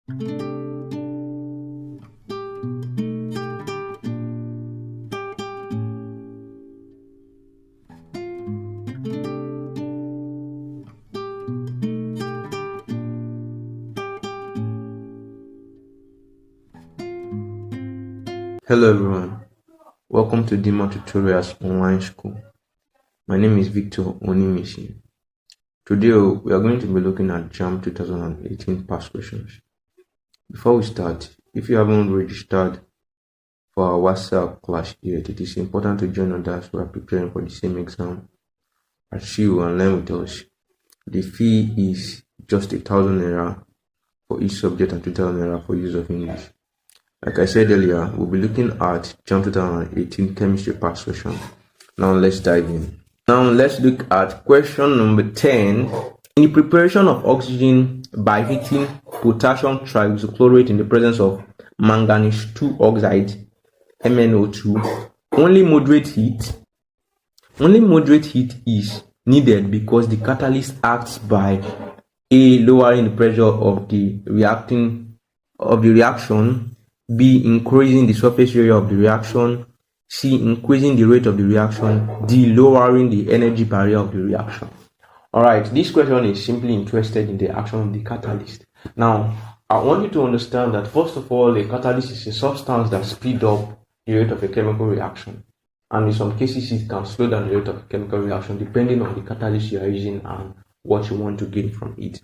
Hello everyone, welcome to Dima Tutorials Online School. My name is Victor Onimisi. Today we are going to be looking at JAMB 2018 past questions. Before we start, if you haven't registered for our WhatsApp class yet, it is important to join others who are preparing for the same exam as you and learn with us. The fee is just 1,000 naira for each subject and 2,000 naira for use of English. Like I said earlier, we'll be looking at JAMB 2018 chemistry past question. Now let's dive in. Now let's look at question number 10. In the preparation of oxygen by heating potassium trihydrochlorate in the presence of manganese 2 oxide MnO2, only moderate heat is needed because the catalyst acts by A, lowering the pressure of the reaction, B, increasing the surface area of the reaction, C, increasing the rate of the reaction, D, lowering the energy barrier of the reaction. Alright, this question is simply interested in the action of the catalyst. Now, I want you to understand that first of all, a catalyst is a substance that speeds up the rate of a chemical reaction. And in some cases, it can slow down the rate of a chemical reaction depending on the catalyst you are using and what you want to gain from it.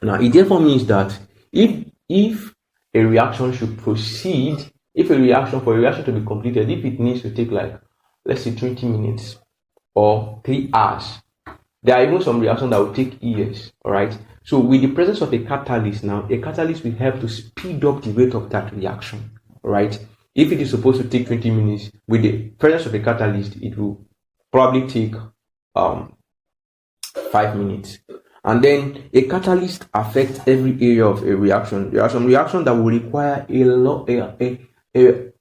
Now, it therefore means that if a reaction should proceed, for a reaction to be completed, if it needs to take like, let's say 20 minutes or 3 hours, there are even some reactions that will take years. All right. So with the presence of a catalyst now, a catalyst will help to speed up the rate of that reaction. All right. If it is supposed to take 20 minutes, with the presence of a catalyst, it will probably take 5 minutes. And then a catalyst affects every area of a reaction. There are some reactions that will require a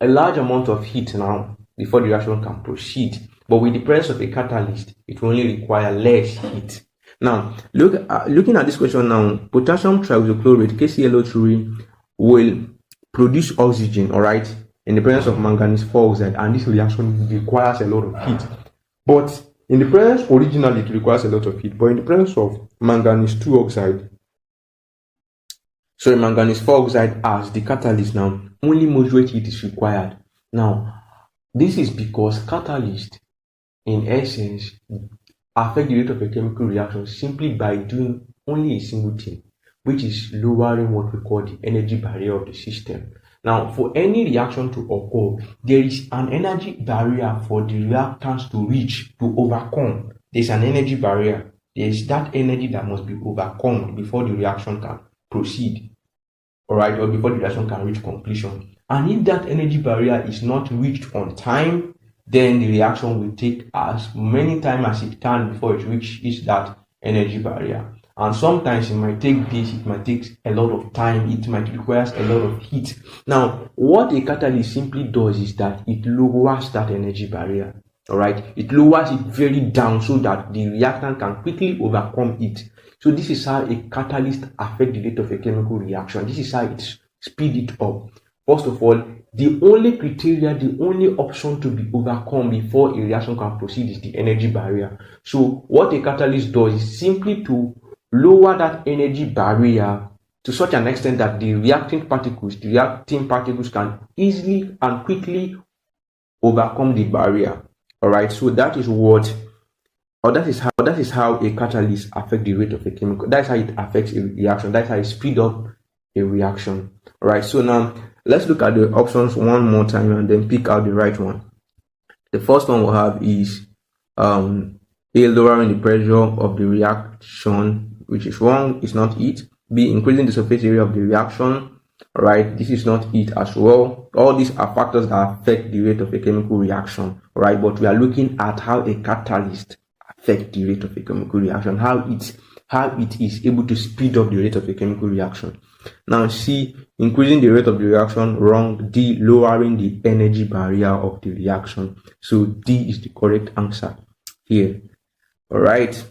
large amount of heat now before the reaction can proceed. But with the presence of a catalyst, it will only require less heat. Now, looking at this question now, potassium trihydrochlorate, KClO3, will produce oxygen, all right, in the presence of manganese 4 oxide, and this reaction requires a lot of heat. But in the presence, originally it requires a lot of heat, but in the presence of manganese 4 oxide as the catalyst now, only moderate heat is required. Now, this is because catalysts, in essence, affect the rate of a chemical reaction simply by doing only a single thing, which is lowering what we call the energy barrier of the system. Now, for any reaction to occur, there is an energy barrier for the reactants to overcome. There's an energy barrier. There's that energy that must be overcome before the reaction can proceed, all right, or before the reaction can reach completion. And if that energy barrier is not reached on time, then the reaction will take as many time as it can before it reaches that energy barrier. And sometimes it might take days, it might take a lot of time, it might require a lot of heat. Now, what a catalyst simply does is that it lowers that energy barrier. All right, it lowers it very down so that the reactant can quickly overcome it. So this is how a catalyst affects the rate of a chemical reaction. This is how it speeds it up. First of all, the only criteria, the only option to be overcome before a reaction can proceed is the energy barrier. So what a catalyst does is simply to lower that energy barrier to such an extent that the reacting particles can easily and quickly overcome the barrier. All right, so that is how a catalyst affects the rate of a chemical. That's how it affects a reaction. That's how it speeds up a reaction. All right, so now let's look at the options one more time and then pick out the right one. The first one we'll have is A, lowering the pressure of the reaction, which is wrong, it's not it. B, increasing the surface area of the reaction. All right, this is not it as well. All these are factors that affect the rate of a chemical reaction. All right, but we are looking at how a catalyst affects the rate of a chemical reaction, how it is able to speed up the rate of a chemical reaction. Now, C, increasing the rate of the reaction, wrong. D, lowering the energy barrier of the reaction. So D is the correct answer here. All right.